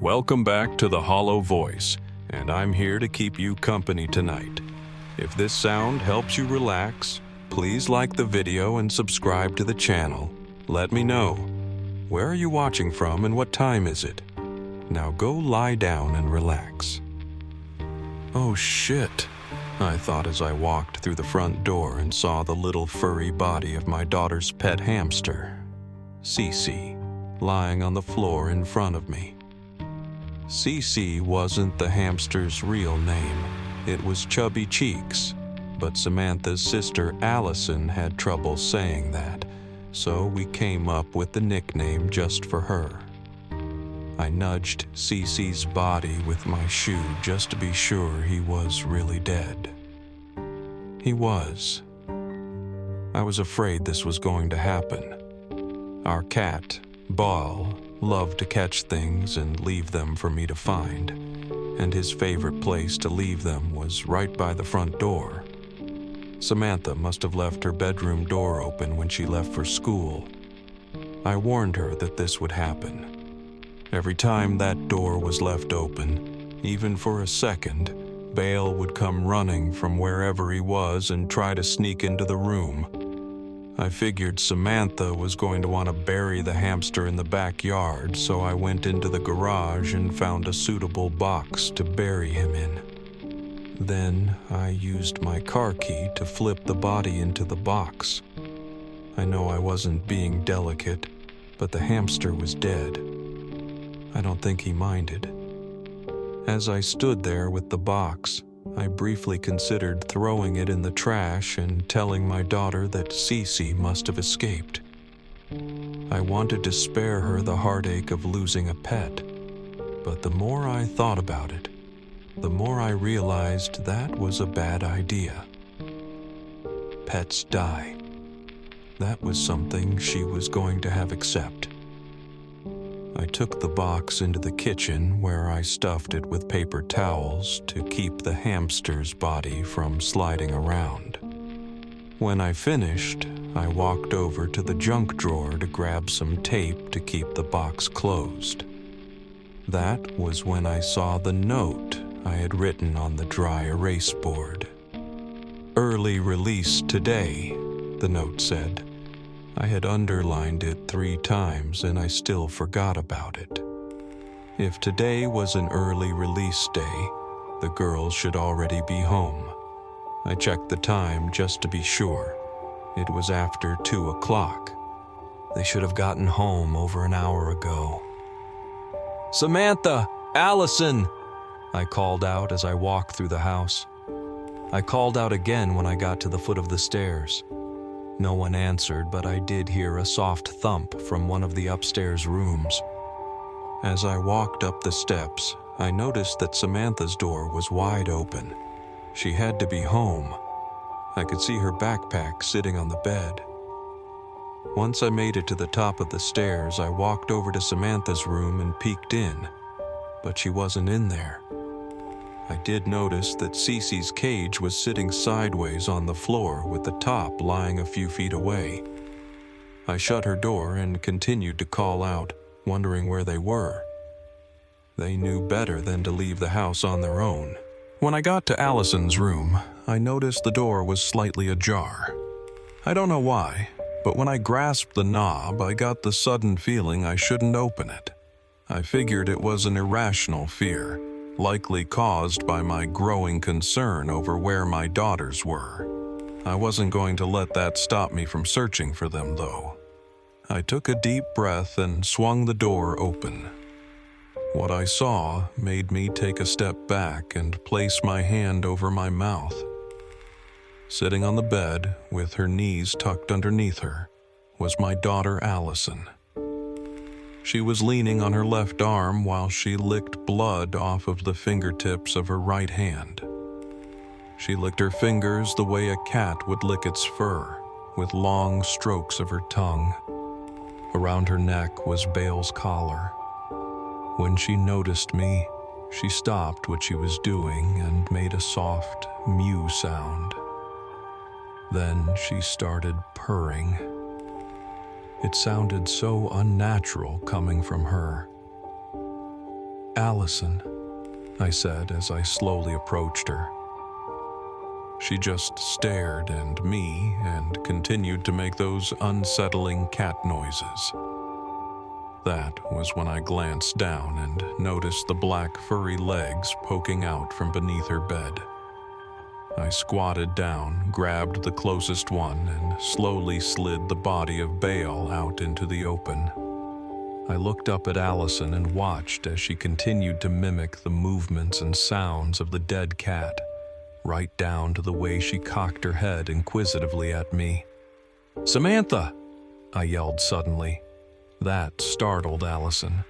Welcome back to The Hollow Voice, and I'm here to keep you company tonight. If this sound helps you relax, please like the video and subscribe to the channel. Let me know. Where are you watching from and what time is it? Now go lie down and relax. Oh shit, I thought as I walked through the front door and saw the little furry body of my daughter's pet hamster, Cece, lying on the floor in front of me. Cece wasn't the hamster's real name. It was Chubby Cheeks, but Samantha's sister Allison had trouble saying that, so we came up with the nickname just for her. I nudged Cece's body with my shoe just to be sure he was really dead. He was. I was afraid this was going to happen. Our cat, Ball, loved to catch things and leave them for me to find, and his favorite place to leave them was right by the front door. Samantha must have left her bedroom door open when she left for school. I warned her that this would happen. Every time that door was left open, even for a second, Bale would come running from wherever he was and try to sneak into the room. I figured Samantha was going to want to bury the hamster in the backyard, so I went into the garage and found a suitable box to bury him in. Then I used my car key to flip the body into the box. I know I wasn't being delicate, but the hamster was dead. I don't think he minded. As I stood there with the box, I briefly considered throwing it in the trash and telling my daughter that Cece must have escaped. I wanted to spare her the heartache of losing a pet, but the more I thought about it, the more I realized that was a bad idea. Pets die. That was something she was going to have accept. I took the box into the kitchen where I stuffed it with paper towels to keep the hamster's body from sliding around. When I finished, I walked over to the junk drawer to grab some tape to keep the box closed. That was when I saw the note I had written on the dry erase board. "Early release today," the note said. I had underlined it 3 times and I still forgot about it. If today was an early release day, the girls should already be home. I checked the time just to be sure. It was after 2 o'clock. They should have gotten home over an hour ago. "Samantha! Allison!" I called out as I walked through the house. I called out again when I got to the foot of the stairs. No one answered, but I did hear a soft thump from one of the upstairs rooms. As I walked up the steps, I noticed that Samantha's door was wide open. She had to be home. I could see her backpack sitting on the bed. Once I made it to the top of the stairs, I walked over to Samantha's room and peeked in, but she wasn't in there. I did notice that Cece's cage was sitting sideways on the floor with the top lying a few feet away. I shut her door and continued to call out, wondering where they were. They knew better than to leave the house on their own. When I got to Allison's room, I noticed the door was slightly ajar. I don't know why, but when I grasped the knob, I got the sudden feeling I shouldn't open it. I figured it was an irrational fear, likely caused by my growing concern over where my daughters were. I wasn't going to let that stop me from searching for them, though. I took a deep breath and swung the door open. What I saw made me take a step back and place my hand over my mouth. Sitting on the bed, with her knees tucked underneath her, was my daughter Allison. She was leaning on her left arm while she licked blood off of the fingertips of her right hand. She licked her fingers the way a cat would lick its fur, with long strokes of her tongue. Around her neck was Bale's collar. When she noticed me, she stopped what she was doing and made a soft mew sound. Then she started purring. It sounded so unnatural coming from her. Allison," I said as I slowly approached her. She just stared at me and continued to make those unsettling cat noises. That was when I glanced down and noticed the black furry legs poking out from beneath her bed. I squatted down, grabbed the closest one, and slowly slid the body of Bale out into the open. I looked up at Allison and watched as she continued to mimic the movements and sounds of the dead cat, right down to the way she cocked her head inquisitively at me. "Samantha!" I yelled suddenly. That startled Allison.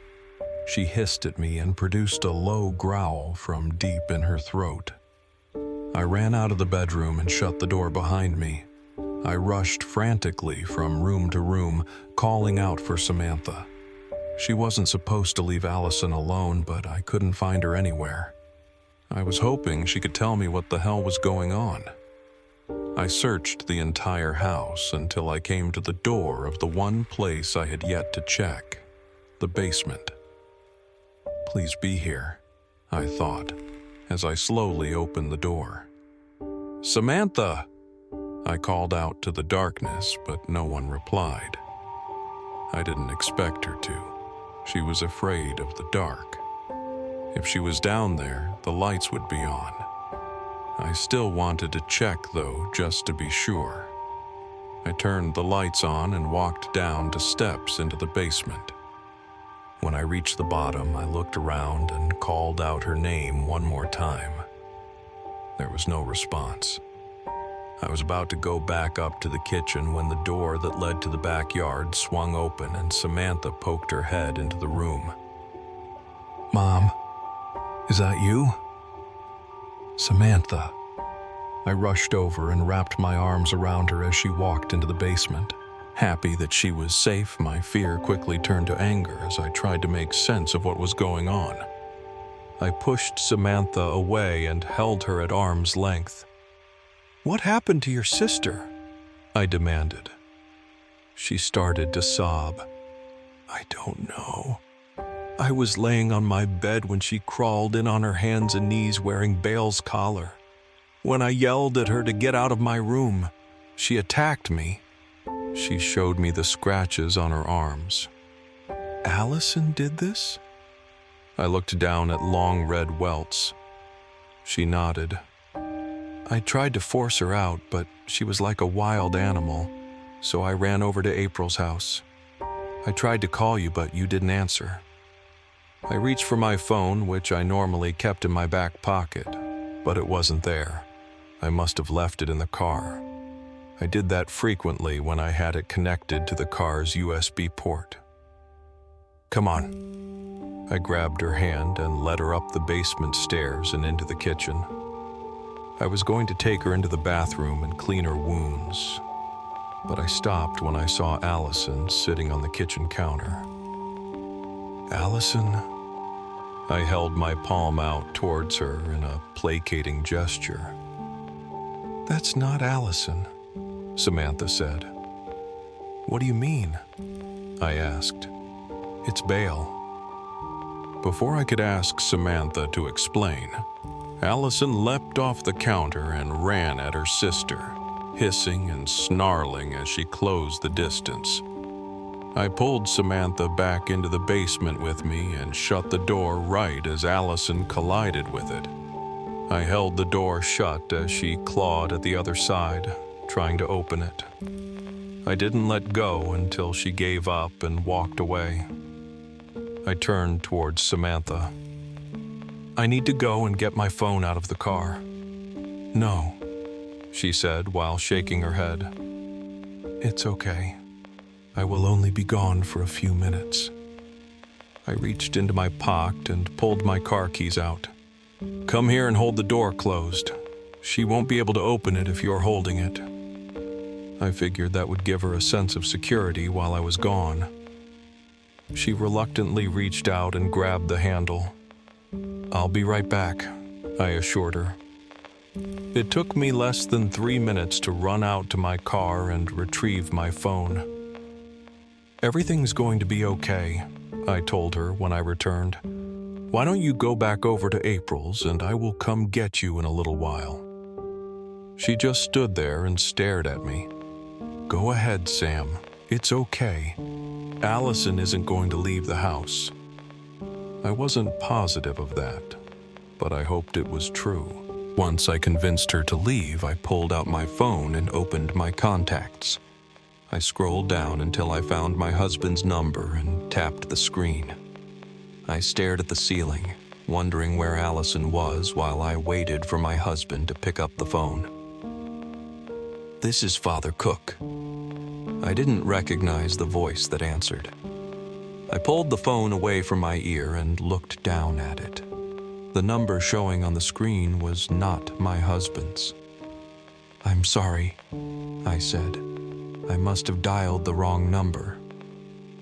She hissed at me and produced a low growl from deep in her throat. I ran out of the bedroom and shut the door behind me. I rushed frantically from room to room, calling out for Samantha. She wasn't supposed to leave Allison alone, but I couldn't find her anywhere. I was hoping she could tell me what the hell was going on. I searched the entire house until I came to the door of the one place I had yet to check, the basement. "Please be here," I thought, as I slowly opened the door. "Samantha!" I called out to the darkness, but no one replied. I didn't expect her to. She was afraid of the dark. If she was down there, the lights would be on. I still wanted to check, though, just to be sure. I turned the lights on and walked down the steps into the basement. When I reached the bottom, I looked around and called out her name one more time. There was no response. I was about to go back up to the kitchen when the door that led to the backyard swung open and Samantha poked her head into the room. "Mom, is that you?" "Samantha." I rushed over and wrapped my arms around her as she walked into the basement. Happy that she was safe, my fear quickly turned to anger as I tried to make sense of what was going on. I pushed Samantha away and held her at arm's length. "What happened to your sister?" I demanded. She started to sob. "I don't know. I was laying on my bed when she crawled in on her hands and knees wearing Bale's collar. When I yelled at her to get out of my room, she attacked me." She showed me the scratches on her arms. "Allison did this?" I looked down at long red welts. She nodded. "I tried to force her out, but she was like a wild animal, so I ran over to April's house. I tried to call you, but you didn't answer. I reached for my phone, which I normally kept in my back pocket, but it wasn't there. I must have left it in the car. I did that frequently when I had it connected to the car's USB port. Come on." I grabbed her hand and led her up the basement stairs and into the kitchen. I was going to take her into the bathroom and clean her wounds, but I stopped when I saw Allison sitting on the kitchen counter. "Allison?" I held my palm out towards her in a placating gesture. "That's not Allison," Samantha said. "What do you mean?" I asked. "It's Bale." Before I could ask Samantha to explain, Allison leapt off the counter and ran at her sister, hissing and snarling as she closed the distance. I pulled Samantha back into the basement with me and shut the door right as Allison collided with it. I held the door shut as she clawed at the other side, trying to open it. I didn't let go until she gave up and walked away. I turned towards Samantha. "I need to go and get my phone out of the car." "No," she said while shaking her head. "It's okay. I will only be gone for a few minutes." I reached into my pocket and pulled my car keys out. "Come here and hold the door closed. She won't be able to open it if you're holding it." I figured that would give her a sense of security while I was gone. She reluctantly reached out and grabbed the handle. "I'll be right back," I assured her. It took me less than 3 minutes to run out to my car and retrieve my phone. "Everything's going to be okay," I told her when I returned. Why don't you go back over to April's and I will come get you in a little while." She just stood there and stared at me. "Go ahead, Sam. It's okay. Allison isn't going to leave the house." I wasn't positive of that, but I hoped it was true. Once I convinced her to leave, I pulled out my phone and opened my contacts. I scrolled down until I found my husband's number and tapped the screen. I stared at the ceiling, wondering where Allison was while I waited for my husband to pick up the phone. "This is Father Cook." I didn't recognize the voice that answered. I pulled the phone away from my ear and looked down at it. The number showing on the screen was not my husband's. "I'm sorry," I said. "I must have dialed the wrong number.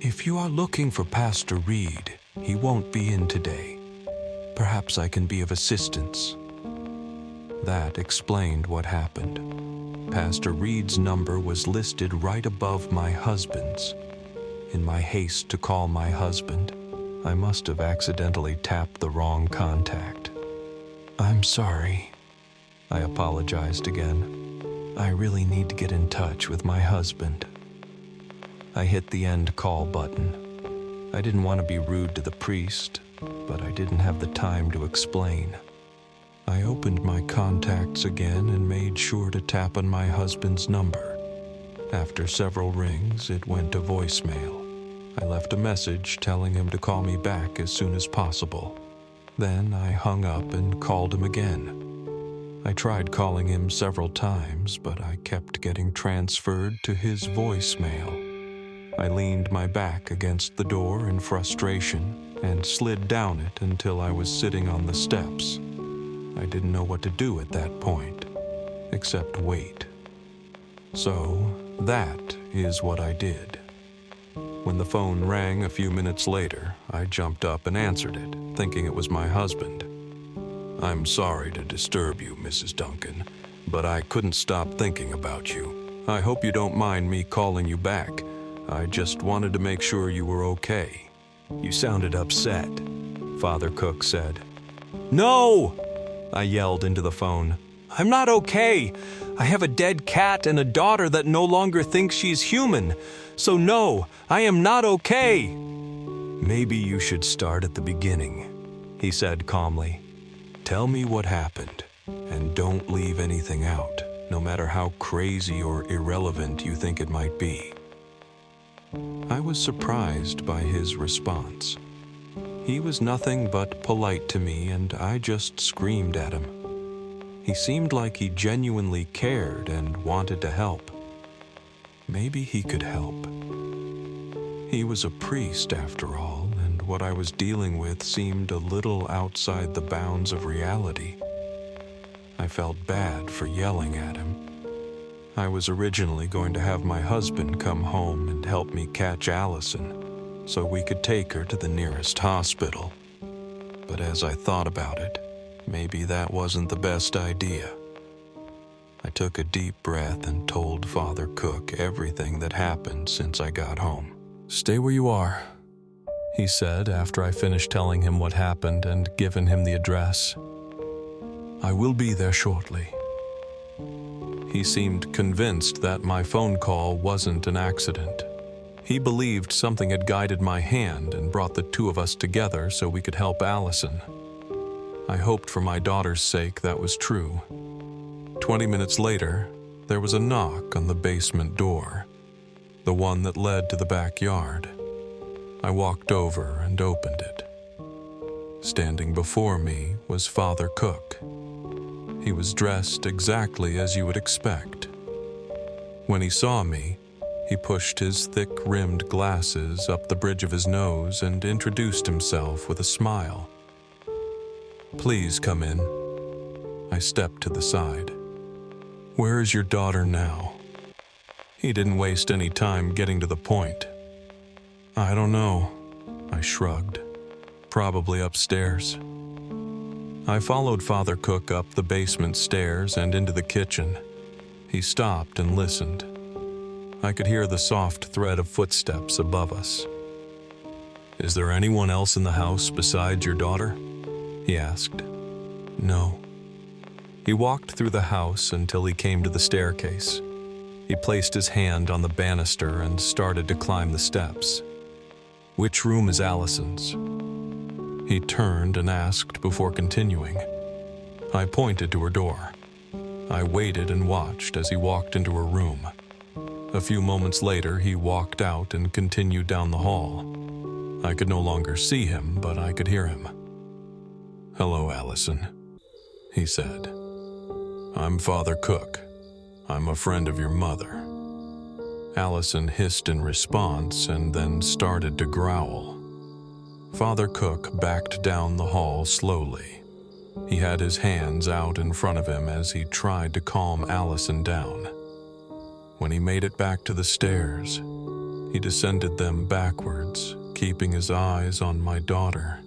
If you are looking for Pastor Reed, he won't be in today. Perhaps I can be of assistance." That explained what happened. Pastor Reed's number was listed right above my husband's. In my haste to call my husband, I must have accidentally tapped the wrong contact. "I'm sorry," I apologized again. "I really need to get in touch with my husband." I hit the end call button. I didn't want to be rude to the priest, but I didn't have the time to explain. I opened my contacts again and made sure to tap on my husband's number. After several rings, it went to voicemail. I left a message telling him to call me back as soon as possible. Then I hung up and called him again. I tried calling him several times, but I kept getting transferred to his voicemail. I leaned my back against the door in frustration and slid down it until I was sitting on the steps. I didn't know what to do at that point, except wait. So that is what I did. When the phone rang a few minutes later, I jumped up and answered it, thinking it was my husband. "I'm sorry to disturb you, Mrs. Duncan, but I couldn't stop thinking about you. I hope you don't mind me calling you back. I just wanted to make sure you were okay." "You sounded upset," Father Cook said. "No!" I yelled into the phone. "I'm not okay. I have a dead cat and a daughter that no longer thinks she's human. So no, I am not okay." "Maybe you should start at the beginning," he said calmly. "Tell me what happened, and don't leave anything out, no matter how crazy or irrelevant you think it might be." I was surprised by his response. He was nothing but polite to me, and I just screamed at him. He seemed like he genuinely cared and wanted to help. Maybe he could help. He was a priest, after all, and what I was dealing with seemed a little outside the bounds of reality. I felt bad for yelling at him. I was originally going to have my husband come home and help me catch Allison, so we could take her to the nearest hospital. But as I thought about it, maybe that wasn't the best idea. I took a deep breath and told Father Cook everything that happened since I got home. "Stay where you are," he said after I finished telling him what happened and given him the address. "I will be there shortly." He seemed convinced that my phone call wasn't an accident. He believed something had guided my hand and brought the two of us together so we could help Allison. I hoped for my daughter's sake that was true. 20 minutes later, there was a knock on the basement door, the one that led to the backyard. I walked over and opened it. Standing before me was Father Cook. He was dressed exactly as you would expect. When he saw me, he pushed his thick-rimmed glasses up the bridge of his nose and introduced himself with a smile. "Please come in." I stepped to the side. "Where is your daughter now?" He didn't waste any time getting to the point. "I don't know," I shrugged. "Probably upstairs." I followed Father Cook up the basement stairs and into the kitchen. He stopped and listened. I could hear the soft thread of footsteps above us. "Is there anyone else in the house besides your daughter?" he asked. "No." He walked through the house until he came to the staircase. He placed his hand on the banister and started to climb the steps. "Which room is Allison's?" He turned and asked before continuing. I pointed to her door. I waited and watched as he walked into her room. A few moments later, he walked out and continued down the hall. I could no longer see him, but I could hear him. "Hello, Allison," he said. "I'm Father Cook. I'm a friend of your mother." Allison hissed in response and then started to growl. Father Cook backed down the hall slowly. He had his hands out in front of him as he tried to calm Allison down. When he made it back to the stairs, he descended them backwards, keeping his eyes on my daughter.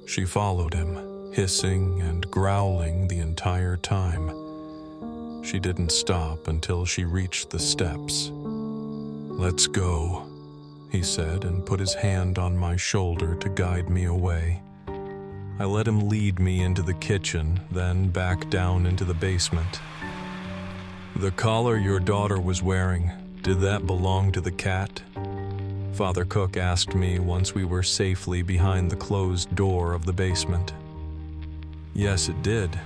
She followed him, hissing and growling the entire time. She didn't stop until she reached the steps. "Let's go," he said and put his hand on my shoulder to guide me away. I let him lead me into the kitchen, then back down into the basement. "The collar your daughter was wearing, did that belong to the cat?" Father Cook asked me once we were safely behind the closed door of the basement. "Yes, it did,"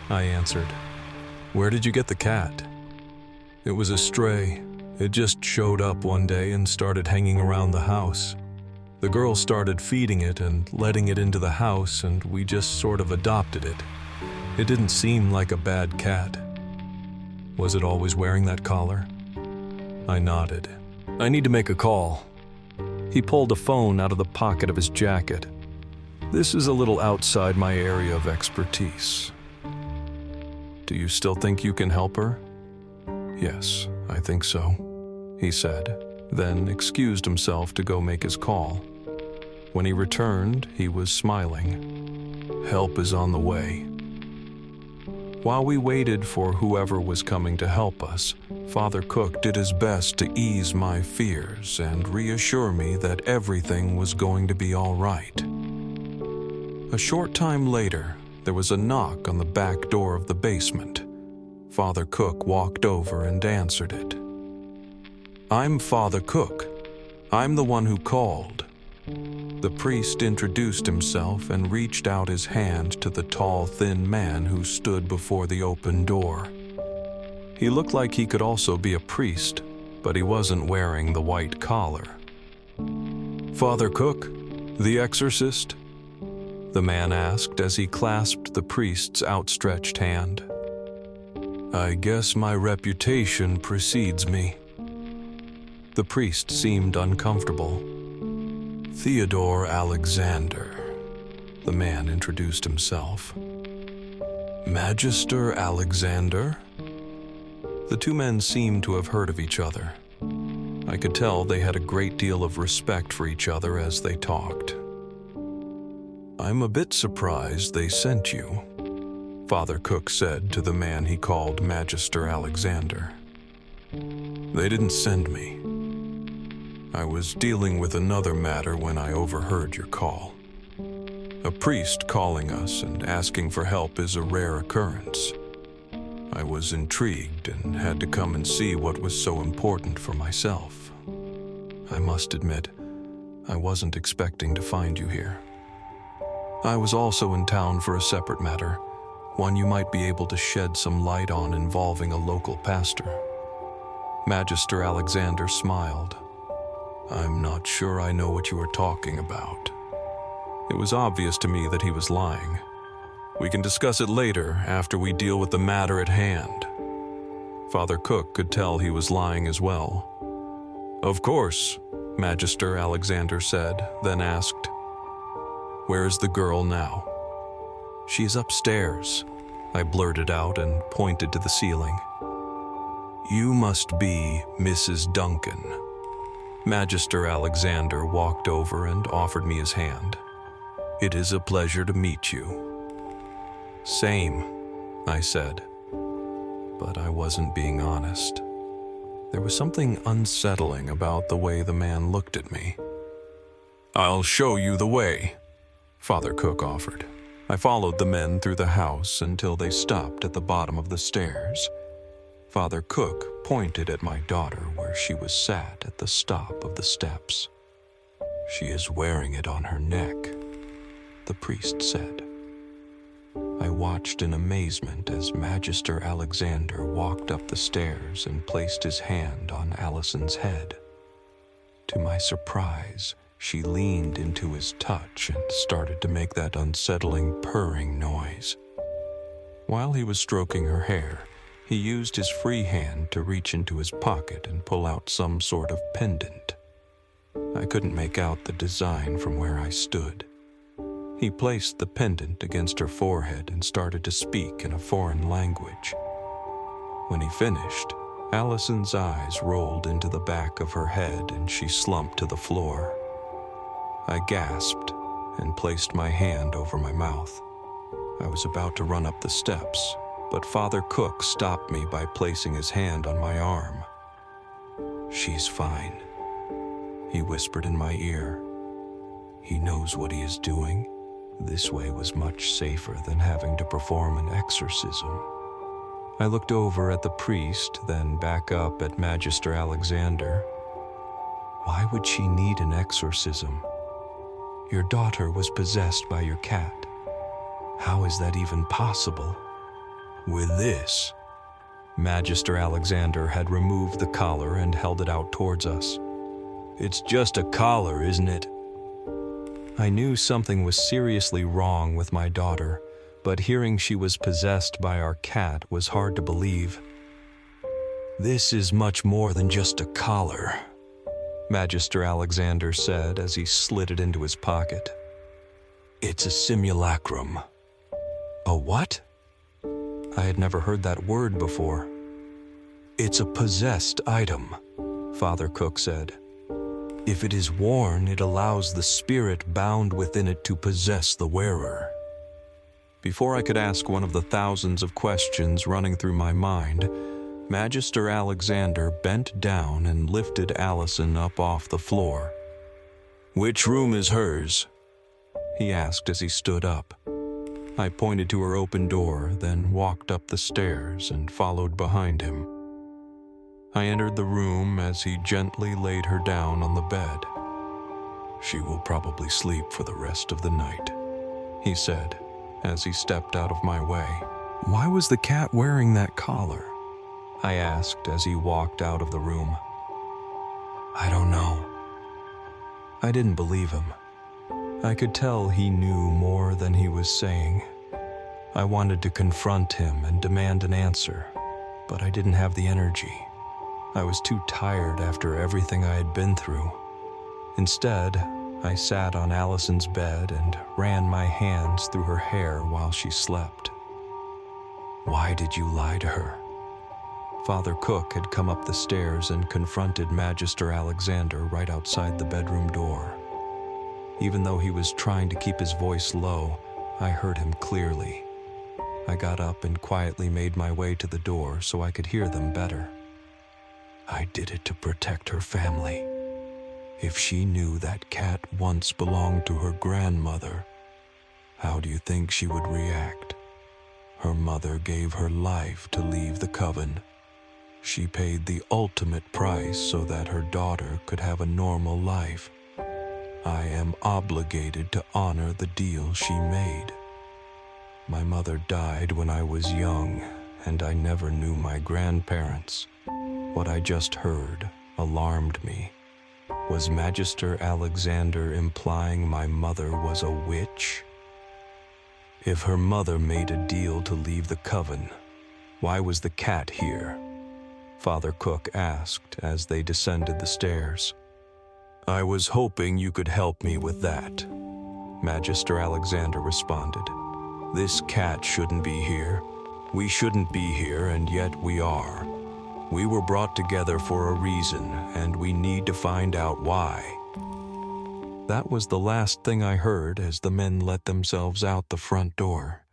I answered. "Where did you get the cat?" "It was a stray. It just showed up one day and started hanging around the house. The girl started feeding it and letting it into the house, and we just sort of adopted it. It didn't seem like a bad cat." "Was it always wearing that collar?" I nodded. "I need to make a call." He pulled a phone out of the pocket of his jacket. "This is a little outside my area of expertise." "Do you still think you can help her?" "Yes, I think so," he said, then excused himself to go make his call. When he returned, he was smiling. "Help is on the way." While we waited for whoever was coming to help us, Father Cook did his best to ease my fears and reassure me that everything was going to be all right. A short time later, there was a knock on the back door of the basement. Father Cook walked over and answered it. "I'm Father Cook. I'm the one who called." The priest introduced himself and reached out his hand to the tall, thin man who stood before the open door. He looked like he could also be a priest, but he wasn't wearing the white collar. "Father Cook, the exorcist?" the man asked as he clasped the priest's outstretched hand. "I guess my reputation precedes me." The priest seemed uncomfortable. "Theodore Alexander," the man introduced himself. "Magister Alexander?" The two men seemed to have heard of each other. I could tell they had a great deal of respect for each other as they talked. "I'm a bit surprised they sent you," Father Cook said to the man he called Magister Alexander. "They didn't send me. I was dealing with another matter when I overheard your call. A priest calling us and asking for help is a rare occurrence. I was intrigued and had to come and see what was so important for myself. I must admit, I wasn't expecting to find you here. I was also in town for a separate matter, one you might be able to shed some light on involving a local pastor." Magister Alexander smiled. "I'm not sure I know what you are talking about." It was obvious to me that he was lying. "We can discuss it later after we deal with the matter at hand." Father Cook could tell he was lying as well. "Of course," Magister Alexander said, then asked, "Where is the girl now?" "She's upstairs," I blurted out and pointed to the ceiling. "You must be Mrs. Duncan." Magister Alexander walked over and offered me his hand. "It is a pleasure to meet you." "Same," I said. But I wasn't being honest. There was something unsettling about the way the man looked at me. "I'll show you the way," Father Cook offered. I followed the men through the house until they stopped at the bottom of the stairs. Father Cook pointed at my daughter where she was sat at the stop of the steps. "She is wearing it on her neck," the priest said. I watched in amazement as Magister Alexander walked up the stairs and placed his hand on Allison's head. To my surprise, she leaned into his touch and started to make that unsettling purring noise. While he was stroking her hair, he used his free hand to reach into his pocket and pull out some sort of pendant. I couldn't make out the design from where I stood. He placed the pendant against her forehead and started to speak in a foreign language. When he finished, Allison's eyes rolled into the back of her head and she slumped to the floor. I gasped and placed my hand over my mouth. I was about to run up the steps, but Father Cook stopped me by placing his hand on my arm. "She's fine," he whispered in my ear. "He knows what he is doing. This way was much safer than having to perform an exorcism." I looked over at the priest, then back up at Magister Alexander. "Why would she need an exorcism? Your daughter was possessed by your cat. How is that even possible?" "With this." Magister Alexander had removed the collar and held it out towards us. "It's just a collar, isn't it?" I knew something was seriously wrong with my daughter, but hearing she was possessed by our cat was hard to believe. "This is much more than just a collar," Magister Alexander said as he slid it into his pocket. "It's a simulacrum." "A what?" I had never heard that word before. "It's a possessed item," Father Cook said. "If it is worn, it allows the spirit bound within it to possess the wearer." Before I could ask one of the thousands of questions running through my mind, Magister Alexander bent down and lifted Allison up off the floor. "Which room is hers?" he asked as he stood up. I pointed to her open door, then walked up the stairs and followed behind him. I entered the room as he gently laid her down on the bed. "She will probably sleep for the rest of the night," he said as he stepped out of my way. "Why was the cat wearing that collar?" I asked as he walked out of the room. "I don't know." I didn't believe him. I could tell he knew more than he was saying. I wanted to confront him and demand an answer, but I didn't have the energy. I was too tired after everything I had been through. Instead, I sat on Allison's bed and ran my hands through her hair while she slept. "Why did you lie to her?" Father Cook had come up the stairs and confronted Magister Alexander right outside the bedroom door. Even though he was trying to keep his voice low, I heard him clearly. I got up and quietly made my way to the door so I could hear them better. "I did it to protect her family. If she knew that cat once belonged to her grandmother, how do you think she would react? Her mother gave her life to leave the coven. She paid the ultimate price so that her daughter could have a normal life. I am obligated to honor the deal she made. My mother died when I was young, and I never knew my grandparents. What I just heard alarmed me. Was Magister Alexander implying my mother was a witch? If her mother made a deal to leave the coven, why was the cat here?" Father Cook asked as they descended the stairs. "I was hoping you could help me with that," Magister Alexander responded. "This cat shouldn't be here. We shouldn't be here, and yet we are. We were brought together for a reason, and we need to find out why." That was the last thing I heard as the men let themselves out the front door.